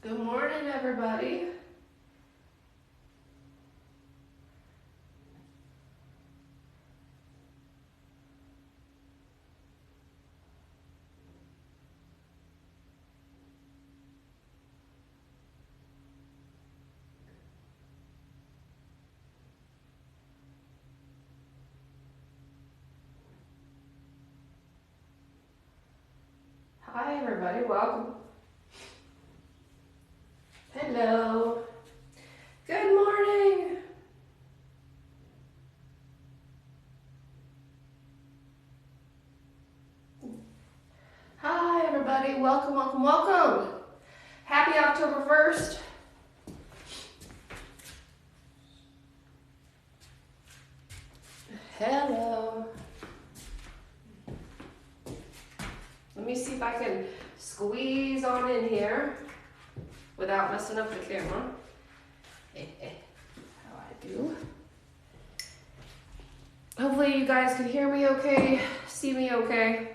Good morning, everybody. Hi, everybody. Welcome. Hello. Good morning. Hi, everybody. Welcome, welcome, welcome. Happy October 1st. Hello. Let me see if I can squeeze on in here without messing up the camera. How I do. Hopefully you guys can hear me okay, see me okay.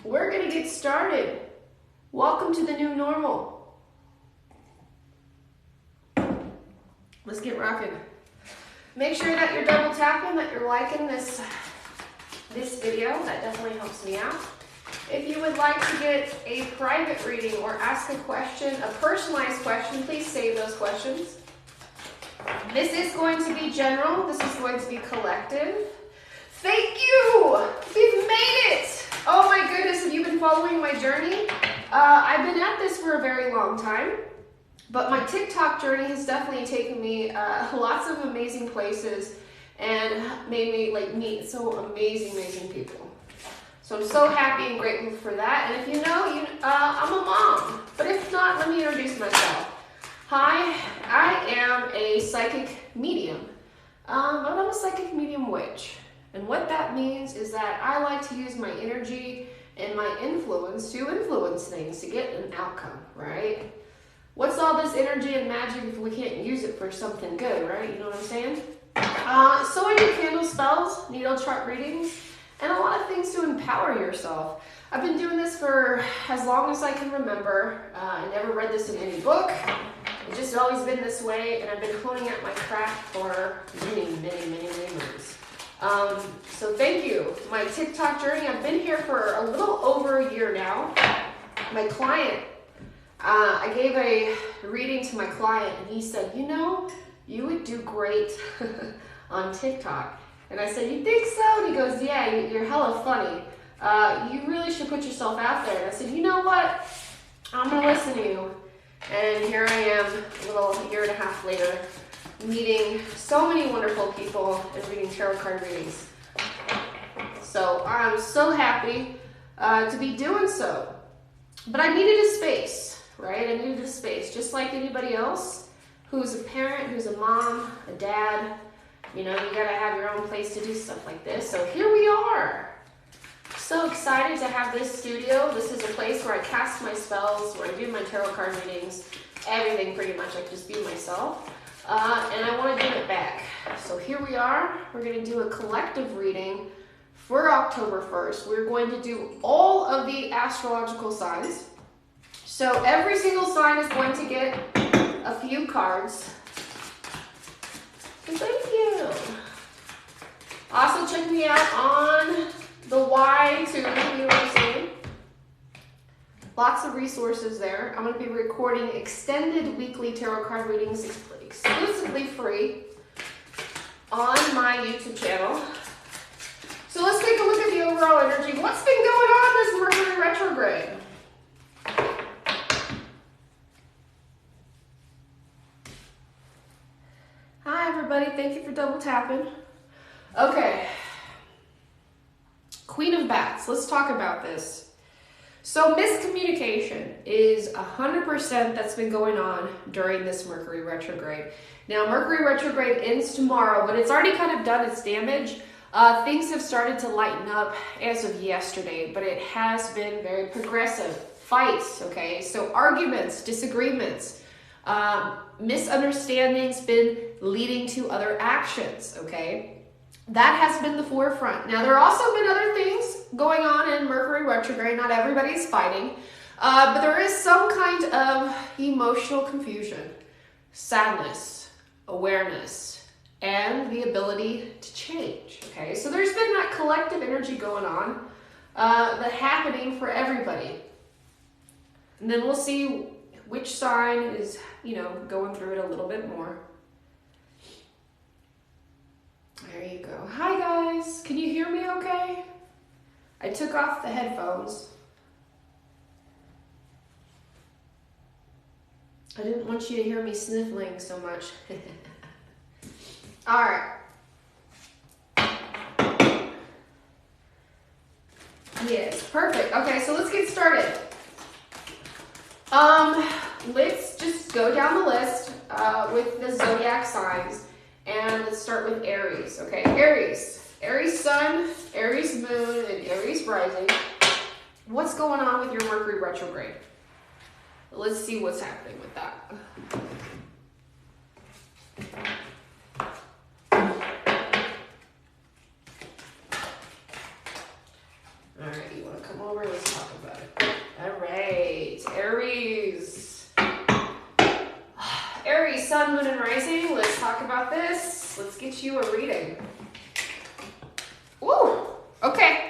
We're gonna get started. Welcome to the new normal. Let's get rocking. Make sure that you're double tapping, that you're liking this video. That definitely helps me out. If you would like to get a private reading or ask a question, a personalized question, please save those questions. This is going to be general. This is going to be collective. Thank you! We've made it! Oh my goodness, have you been following my journey? I've been at this for a very long time, but my TikTok journey has definitely taken me lots of amazing places and made me meet so amazing people. So I'm so happy and grateful for that. And if you know, I'm a mom. But if not, let me introduce myself. Hi, I am a psychic medium, but I'm a psychic medium witch. And what that means is that I like to use my energy and my influence to influence things to get an outcome, right? What's all this energy and magic if we can't use it for something good, right? You know what I'm saying? So I do candle spells, natal chart readings, and a lot of things to empower yourself. I've been doing this for as long as I can remember. I never read this in any book. It's just always been this way, and I've been honing at my craft for many months. So thank you. My TikTok journey, I've been here for a little over a year now. My client, I gave a reading to my client, and he said, you know, you would do great on TikTok. And I said, you think so? And he goes, yeah, you're hella funny. You really should put yourself out there. And I said, you know what? I'm going to listen to you. And here I am, a little year and a half later, meeting so many wonderful people and reading tarot card readings. So I'm so happy to be doing so. But I needed a space, right? I needed a space, just like anybody else who's a parent, who's a mom, a dad. You know, you gotta have your own place to do stuff like this. So here we are. So excited to have this studio. This is a place where I cast my spells, where I do my tarot card readings, everything pretty much. I can just be myself. And I want to give it back. So here we are. We're going to do a collective reading for October 1st. We're going to do all of the astrological signs. So every single sign is going to get a few cards. So thank you. Also check me out on the Y too, you know what I'm saying? Lots of resources there. I'm going to be recording extended weekly tarot card readings exclusively free on my YouTube channel. So let's take a look at the overall energy. What's been going on this Mercury retrograde? Hi everybody, thank you for double tapping. Okay. Queen of Bats, let's talk about this. So miscommunication is 100% that's been going on during this Mercury retrograde. Now Mercury retrograde ends tomorrow, but it's already kind of done its damage. Things have started to lighten up as of yesterday, but it has been very progressive. Fights, okay? So arguments, disagreements, misunderstandings been leading to other actions, okay? That has been the forefront. Now, there have also been other things going on in Mercury retrograde. Not everybody's fighting. But there is some kind of emotional confusion, sadness, awareness, and the ability to change, okay? So there's been that collective energy going on, that happening for everybody. And then we'll see which sign is, going through it a little bit more. There you go. Hi guys, can you hear me okay? I took off the headphones. I didn't want you to hear me sniffling so much. All right. Yes, perfect. Okay, so let's get started. Let's just go down the list with the zodiac signs, and let's start with Aries. Okay, Aries sun, Aries moon, and Aries rising. What's going on with your Mercury retrograde? Let's see what's happening with that. All right, you want to come over? Let's talk about it. All right, Aries. Aries, sun, moon, and rising. Let's talk about this. Let's get you a reading. Woo! Okay.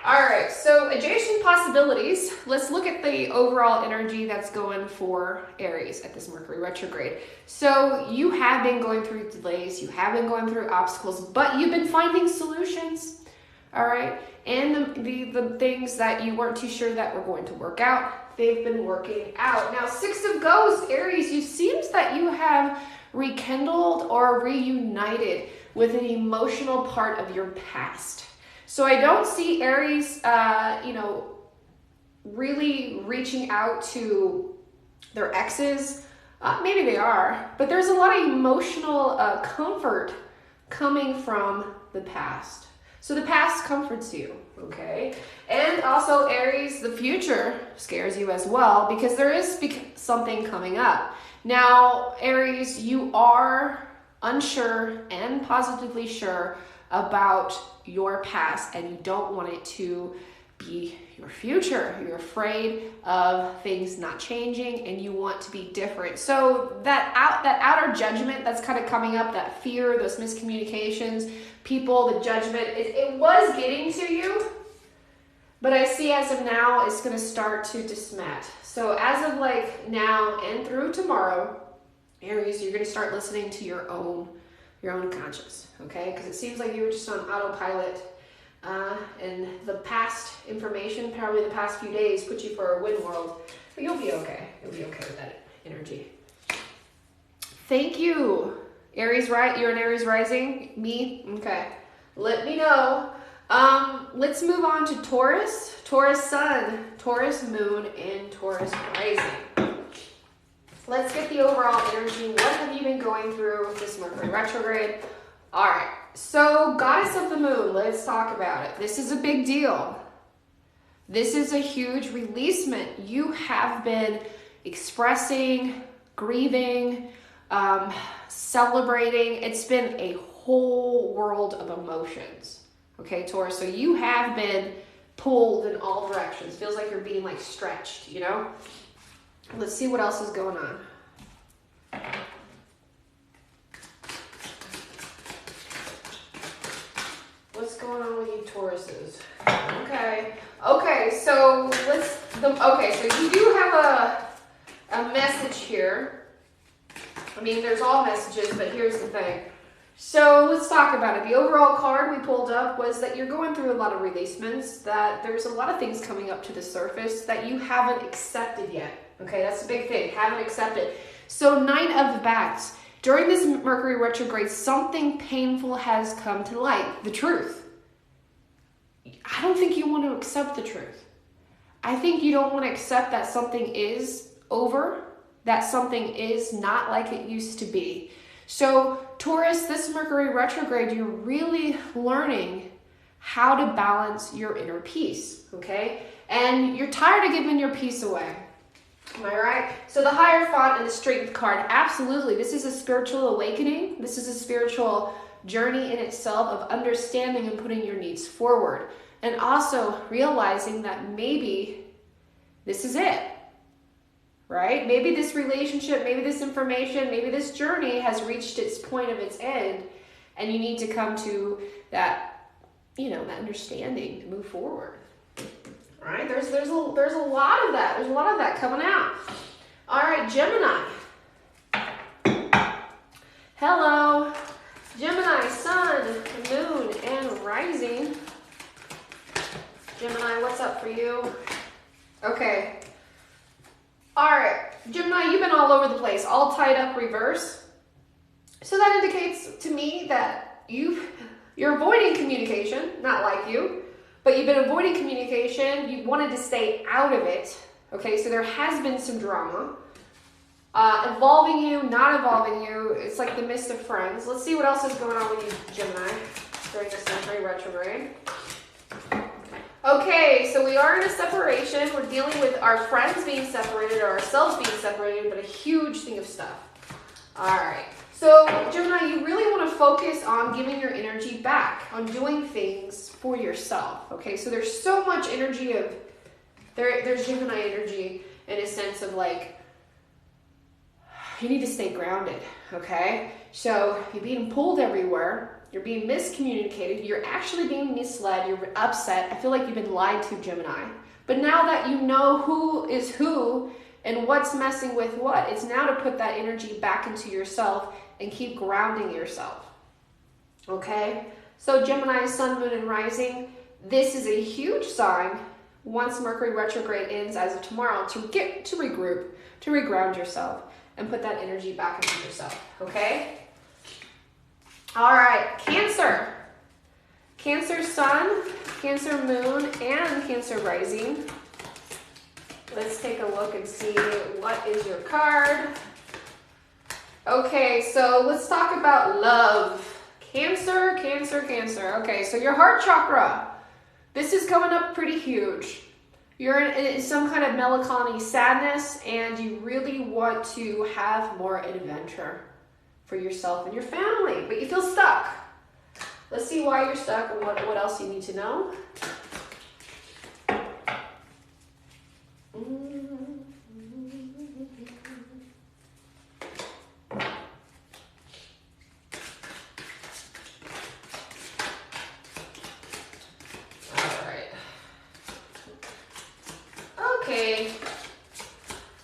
All right, so adjacent possibilities. Let's look at the overall energy that's going for Aries at this Mercury retrograde. So you have been going through delays, you have been going through obstacles, but you've been finding solutions, all right? And the things that you weren't too sure that were going to work out, they've been working out. Now, Six of Ghosts, Aries, it seems that you have rekindled or reunited with an emotional part of your past. So I don't see Aries, really reaching out to their exes. Maybe they are, but there's a lot of emotional comfort coming from the past. So the past comforts you, okay? And also Aries, the future scares you as well because there is something coming up. Now, Aries, you are unsure and positively sure about your past, and you don't want it to be your future. You're afraid of things not changing, and you want to be different. So that outer judgment that's kind of coming up, that fear, those miscommunications, people, the judgment, it was getting to you, but I see as of now, it's going to start to dismat. So as of like now and through tomorrow, Aries, you're going to start listening to your own conscience, okay? Because it seems like you were just on autopilot, and the past information, probably the past few days, put you for a win world, but you'll be okay. You'll be okay with that energy. Thank you. Aries, right? You're an Aries rising? Me? Okay. Let me know. Let's move on to Taurus. Taurus sun, Taurus moon, and Taurus rising. Let's get the overall energy. What have you been going through with this Mercury retrograde? All right, so Goddess of the Moon, let's talk about it. This is a big deal. This is a huge releasement. You have been expressing, grieving, celebrating. It's been a whole world of emotions. Okay, Taurus, so you have been pulled in all directions. Feels like you're being like stretched, you know? Let's see what else is going on. What's going on with you Tauruses? Okay, so so you do have a message here. I mean, there's all messages, but here's the thing. So let's talk about it. The overall card we pulled up was that you're going through a lot of releasements, that there's a lot of things coming up to the surface that you haven't accepted yet. Okay, that's a big thing. Haven't accepted. So 9 of Bats. During this Mercury retrograde, something painful has come to light. The truth. I don't think you want to accept the truth. I think you don't want to accept that something is over, that something is not like it used to be. So Taurus, this Mercury retrograde, you're really learning how to balance your inner peace, okay? And you're tired of giving your peace away. Am I right? So the Hierophant and the Strength card, absolutely. This is a spiritual awakening. This is a spiritual journey in itself of understanding and putting your needs forward. And also realizing that maybe This is it, right? Maybe this relationship, maybe this information, maybe this journey has reached its point of its end, and you need to come to that, that understanding to move forward. All right, there's a lot of that. There's a lot of that coming out. All right, Gemini. Hello. Gemini, sun, moon, and rising. Gemini, what's up for you? Okay. All right, Gemini, you've been all over the place, all tied up reverse. So that indicates to me that you're avoiding communication, not like you, but you've been avoiding communication. You wanted to stay out of it. Okay, so there has been some drama. Involving you, not involving you. It's like the mist of friends. Let's see what else is going on with you, Gemini, during this Mercury retrograde. Okay, so we are in a separation. We're dealing with our friends being separated or ourselves being separated, but a huge thing of stuff. All right. So, Gemini, you really want to focus on giving your energy back, on doing things for yourself. Okay, so there's so much energy of, there's Gemini energy in a sense of like, you need to stay grounded, okay? So you're being pulled everywhere. You're being miscommunicated. You're actually being misled. You're upset. I feel like you've been lied to, Gemini. But now that you know who is who and what's messing with what, it's now to put that energy back into yourself and keep grounding yourself, okay? So Gemini, sun, moon, and rising, this is a huge sign once Mercury retrograde ends as of tomorrow to get to regroup, to reground yourself, and put that energy back into yourself, okay? All right, Cancer. Cancer sun, Cancer moon, and Cancer rising. Let's take a look and see what is your card. Okay, so let's talk about love. Cancer, Cancer, Cancer. Okay, so your heart chakra. This is coming up pretty huge. You're in some kind of melancholy sadness, and you really want to have more adventure for yourself and your family, but you feel stuck. Let's see why you're stuck and what else you need to know.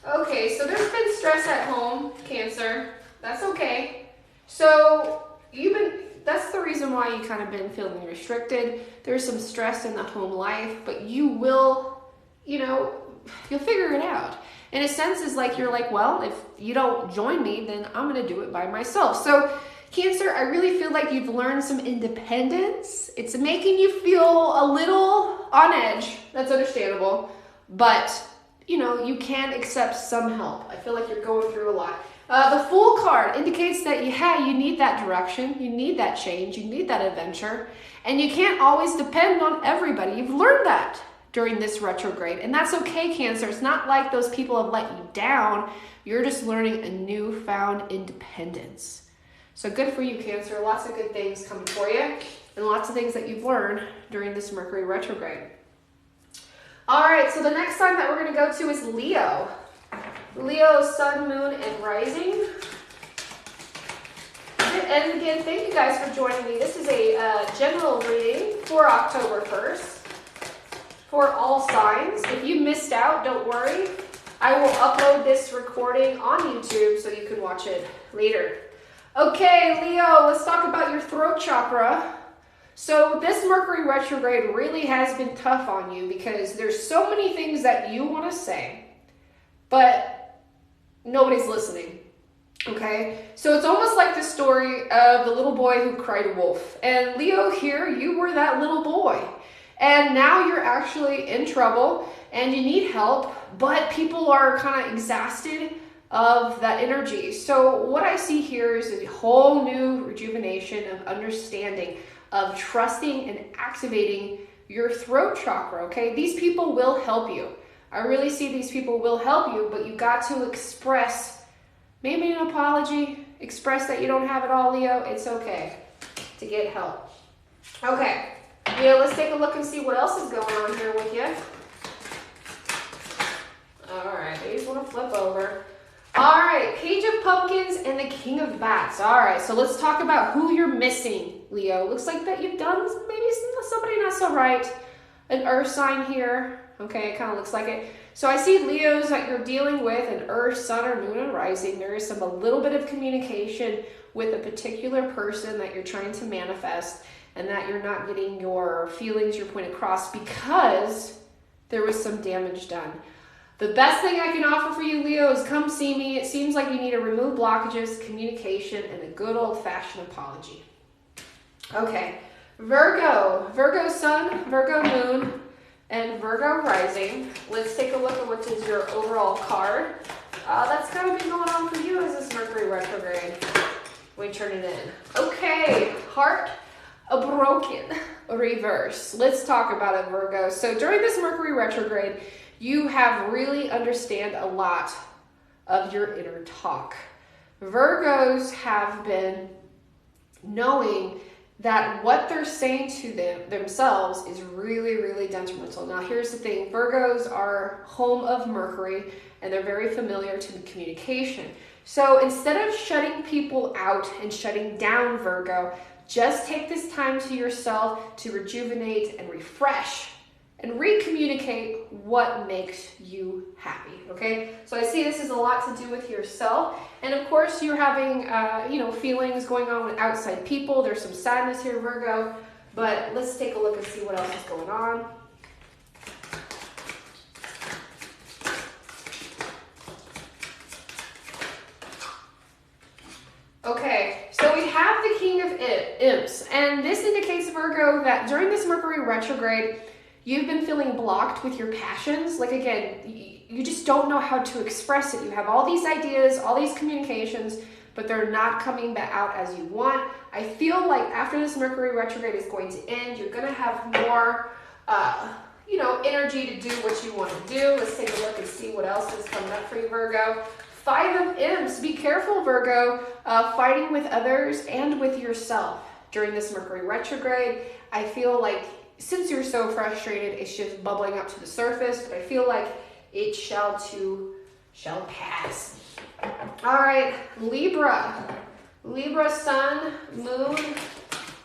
Okay, so there's been stress at home, Cancer. That's okay. So that's the reason why you kind of been feeling restricted. There's some stress in the home life, but you will, you'll figure it out. In a sense, it's like you're like, well, if you don't join me, then I'm going to do it by myself. So Cancer, I really feel like you've learned some independence. It's making you feel a little on edge. That's understandable. But, you can accept some help. I feel like you're going through a lot. The Fool card indicates that, you need that direction. You need that change. You need that adventure. And you can't always depend on everybody. You've learned that during this retrograde. And that's okay, Cancer. It's not like those people have let you down. You're just learning a newfound independence. So good for you, Cancer. Lots of good things coming for you. And lots of things that you've learned during this Mercury retrograde. All right, so the next sign that we're going to go to is Leo. Leo, sun, moon, and rising. And again, thank you guys for joining me. This is a general reading for October 1st for all signs. If you missed out, don't worry. I will upload this recording on YouTube so you can watch it later. Okay, Leo, let's talk about your throat chakra. So this Mercury retrograde really has been tough on you because there's so many things that you want to say, but nobody's listening, okay? So it's almost like the story of the little boy who cried wolf. And Leo, here, you were that little boy. And now you're actually in trouble and you need help, but people are kind of exhausted of that energy. So what I see here is a whole new rejuvenation of understanding, of trusting and activating your throat chakra, okay? These people will help you. I really see these people will help you, but you got to express maybe an apology, express that you don't have it all, Leo. It's okay to get help. Okay, Leo, let's take a look and see what else is going on here with you. All right, these want to flip over. All right, Page of Pumpkins and the King of Bats. All right, so let's talk about who you're missing, Leo. Looks like that you've done maybe somebody not so right. An earth sign here. Okay, it kind of looks like it. So I see Leos that you're dealing with, an earth, sun, or moon, and rising. There is a little bit of communication with a particular person that you're trying to manifest, and that you're not getting your feelings, your point across because there was some damage done. The best thing I can offer for you, Leo, is come see me. It seems like you need to remove blockages, communication, and a good old-fashioned apology. Okay, Virgo. Virgo sun, Virgo moon, and Virgo rising. Let's take a look at what is your overall card. That's kind of been going on for you as this Mercury retrograde. We turn it in. Okay, heart a broken reverse. Let's talk about it, Virgo. So during this Mercury retrograde, you have really understand a lot of your inner talk. Virgos have been knowing that what they're saying to themselves is really, really detrimental. Now, here's the thing. Virgos are home of Mercury, and they're very familiar to the communication. So instead of shutting people out and shutting down, Virgo, just take this time to yourself to rejuvenate and refresh and re-communicate what makes you happy, okay? So I see this is a lot to do with yourself. And of course, you're having, feelings going on with outside people. There's some sadness here, Virgo. But let's take a look and see what else is going on. Okay, so we have the King of Imps. And this indicates, Virgo, that during this Mercury retrograde, you've been feeling blocked with your passions. Like, again, you just don't know how to express it. You have all these ideas, all these communications, but they're not coming back out as you want. I feel like after this Mercury retrograde is going to end, you're going to have more, energy to do what you want to do. Let's take a look and see what else is coming up for you, Virgo. Five of Imps. Be careful, Virgo, fighting with others and with yourself during this Mercury retrograde. I feel like since you're so frustrated, it's just bubbling up to the surface, but I feel like it shall pass. All right, Libra. Libra sun, moon,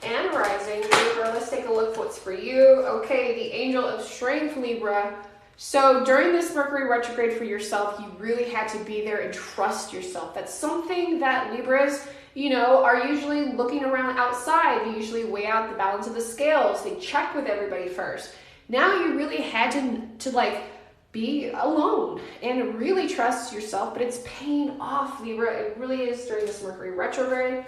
and rising. Libra, let's take a look what's for you. Okay, the Angel of Strength, Libra. So during this Mercury retrograde for yourself, you really had to be there and trust yourself. That's something that Libras, are usually looking around outside. They usually weigh out the balance of the scales. They check with everybody first. Now you really had to be alone and really trust yourself, but it's paying off, Libra. It really is during this Mercury retrograde.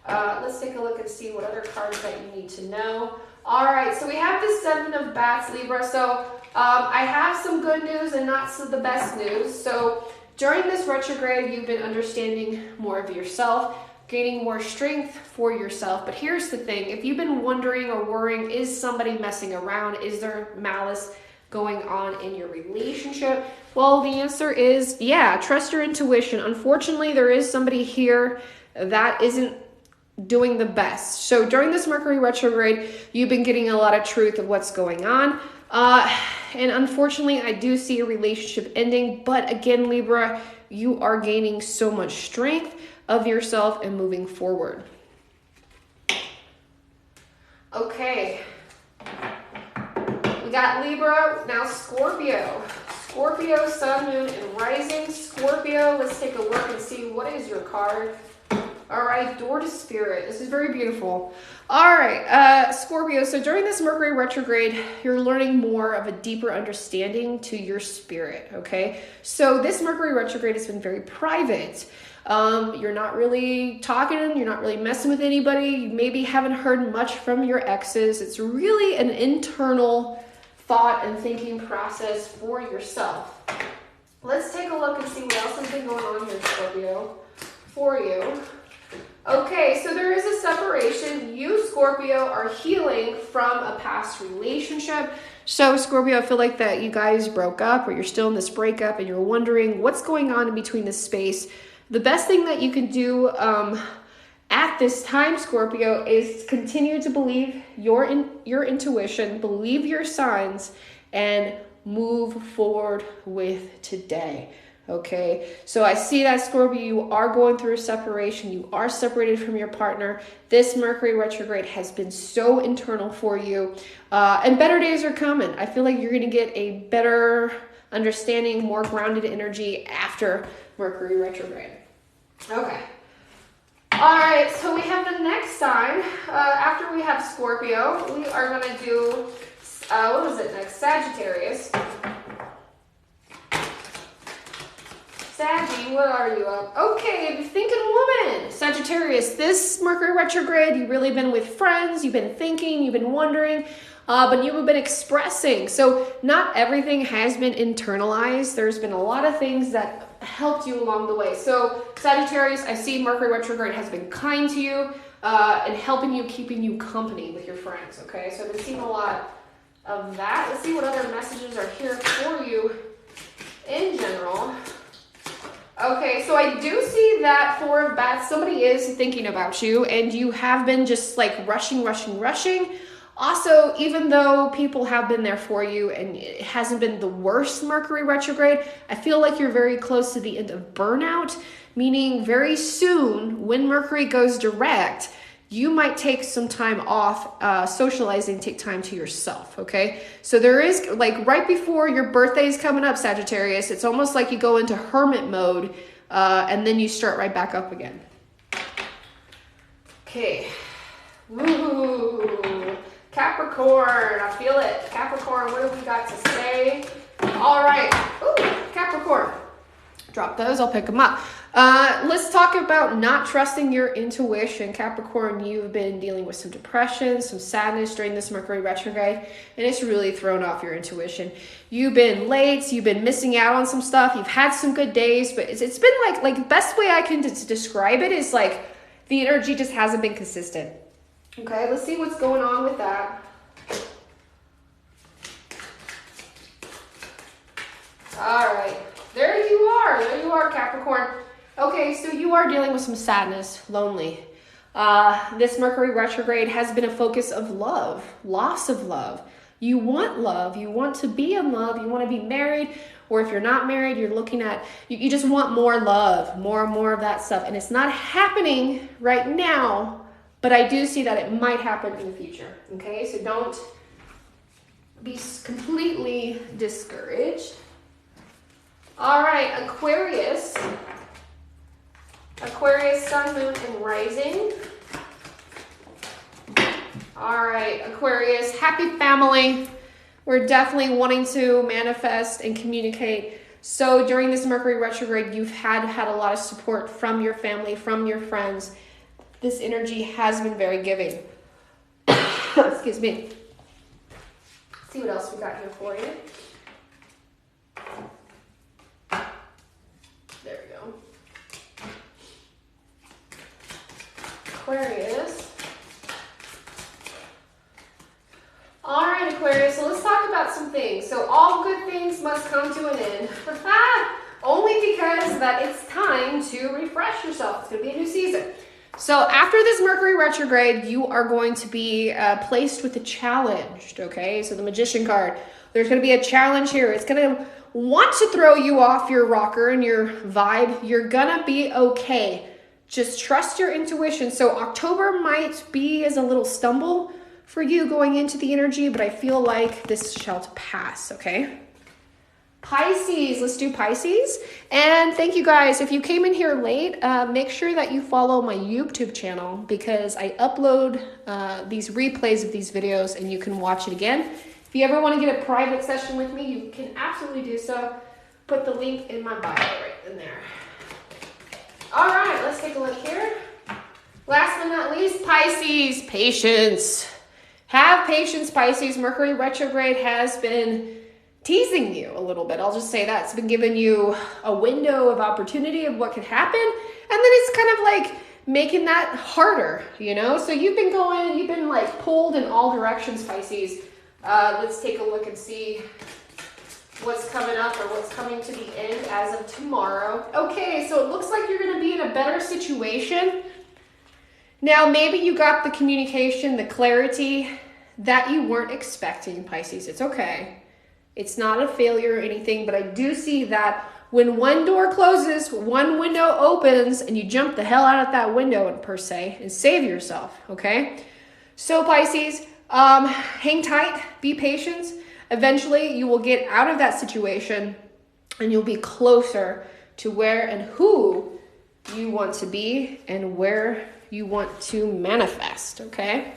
Let's take a look and see what other cards that you need to know. All right, so we have the Seven of Bats, Libra. So I have some good news and not the best news. So during this retrograde, you've been understanding more of yourself, gaining more strength for yourself. But here's the thing. If you've been wondering or worrying, is somebody messing around? Is there malice going on in your relationship? Well, the answer is, yeah, trust your intuition. Unfortunately, there is somebody here that isn't doing the best. So during this Mercury retrograde, you've been getting a lot of truth of what's going on. And unfortunately, I do see a relationship ending. But again, Libra, you are gaining so much strength of yourself and moving forward. Okay. We got Libra, now Scorpio. Scorpio, sun, moon, and rising. Scorpio, let's take a look and see what is your card. All right, Door to Spirit. This is very beautiful. All right, Scorpio. So during this Mercury retrograde, you're learning more of a deeper understanding to your spirit, okay? So this Mercury retrograde has been very private. You're not really talking, you're not really messing with anybody. You maybe haven't heard much from your exes. It's really an internal thought and thinking process for yourself. Let's take a look and see what else has been going on here, Scorpio, for you. Okay, so there is a separation. You, Scorpio, are healing from a past relationship. So, Scorpio, I feel like that you guys broke up or you're still in this breakup and you're wondering what's going on in between this space. The best thing that you can do at this time, Scorpio, is continue to believe your intuition, believe your signs, and move forward with today. Okay, so I see that, Scorpio, you are going through a separation. You are separated from your partner. This Mercury retrograde has been so internal for you, and better days are coming. I feel like you're going to get a better understanding, more grounded energy after Mercury retrograde. Okay. All right, so we have the next sign. After we have Scorpio, we are going to do, what was it next? Sagittarius. Saggy, what are you up? Okay, the thinking woman. Sagittarius, this Mercury retrograde, you've really been with friends, you've been thinking, you've been wondering, but you've been expressing. So not everything has been internalized. There's been a lot of things that helped you along the way. So Sagittarius, I see Mercury retrograde has been kind to you and helping you, keeping you company with your friends, okay? So I've been seeing a lot of that. Let's see what other messages are here for you in general. Okay, so I do see that Four of Bats, somebody is thinking about you, and you have been just like rushing. Also, even though people have been there for you and it hasn't been the worst Mercury retrograde, I feel like you're very close to the end of burnout, meaning very soon when Mercury goes direct, you might take some time off socializing, take time to yourself, okay? So there is, like right before your birthday is coming up, Sagittarius, it's almost like you go into hermit mode and then you start right back up again. Okay. Woo! Capricorn, I feel it. Capricorn, what have we got to say? All right. Ooh, Capricorn. Drop those, I'll pick them up. Let's talk about not trusting your intuition. Capricorn, you've been dealing with some depression, some sadness during this Mercury retrograde, and it's really thrown off your intuition. You've been late, you've been missing out on some stuff, you've had some good days, but it's been like the best way I can describe it is like the energy just hasn't been consistent. Okay, let's see what's going on with that. All right. There you are, Capricorn. Okay, so you are dealing with some sadness, lonely. This Mercury retrograde has been a focus of love, loss of love. You want you want to be in love, you want to be married, or if you're not married, you're looking at, you just want more love, more and more of that stuff. And it's not happening right now, but I do see that it might happen in the future, okay? So don't be completely discouraged. All right, Aquarius. Aquarius, sun, moon, and rising. All right, Aquarius, happy family. We're definitely wanting to manifest and communicate. So during this Mercury retrograde, you've had a lot of support from your family, from your friends. This energy has been very giving. Excuse me. Let's see what else we got here for you. There we go. Aquarius. All right, Aquarius, so let's talk about some things. So all good things must come to an end. Only because that it's time to refresh yourself. It's going to be a new season. So after this Mercury retrograde, you are going to be placed with a challenge, okay? So the Magician card, there's going to be a challenge here. It's going to want to throw you off your rocker and your vibe. You're going to be okay. Just trust your intuition. So October might be as a little stumble for you going into the energy, but I feel like this shall pass, okay? Pisces, let's do Pisces. And thank you guys. If you came in here late, make sure that you follow my YouTube channel because I upload these replays of these videos and you can watch it again. If you ever want to get a private session with me, you can absolutely do so. Put the link in my bio right in there. All right, let's take a look here. Last but not least, Pisces, patience. Have patience, Pisces. Mercury retrograde has been teasing you a little bit. I'll just say that. It's been giving you a window of opportunity of what could happen. And then it's kind of like making that harder, you know? So you've been like pulled in all directions, Pisces. Let's take a look and see what's coming up or what's coming to the end as of tomorrow. Okay, so it looks like you're going to be in a better situation. Now, maybe you got the communication, the clarity that you weren't expecting, Pisces. It's okay. It's not a failure or anything, but I do see that when one door closes, one window opens, and you jump the hell out of that window, per se, and save yourself, okay? So Pisces, hang tight, be patient. Eventually, you will get out of that situation, and you'll be closer to where and who you want to be and where you want to manifest, okay?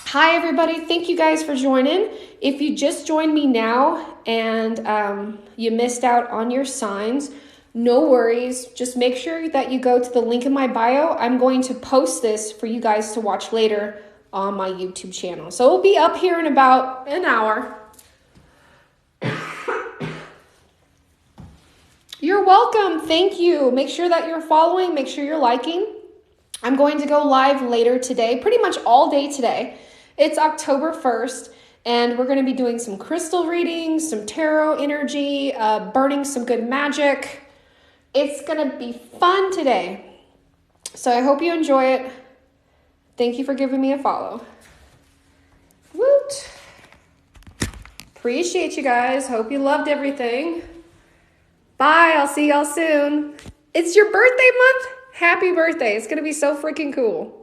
Hi, everybody. Thank you guys for joining. If you just joined me now and you missed out on your signs, no worries. Just make sure that you go to the link in my bio. I'm going to post this for you guys to watch later on my YouTube channel. So it'll be up here in about an hour. You're welcome. Thank you. Make sure that you're following. Make sure you're liking. I'm going to go live later today, pretty much all day today. It's October 1st, and we're going to be doing some crystal readings, some tarot energy, burning some good magic. It's going to be fun today. So I hope you enjoy it. Thank you for giving me a follow. Woot! Appreciate you guys. Hope you loved everything. Bye. I'll see y'all soon. It's your birthday month. Happy birthday. It's going to be so freaking cool.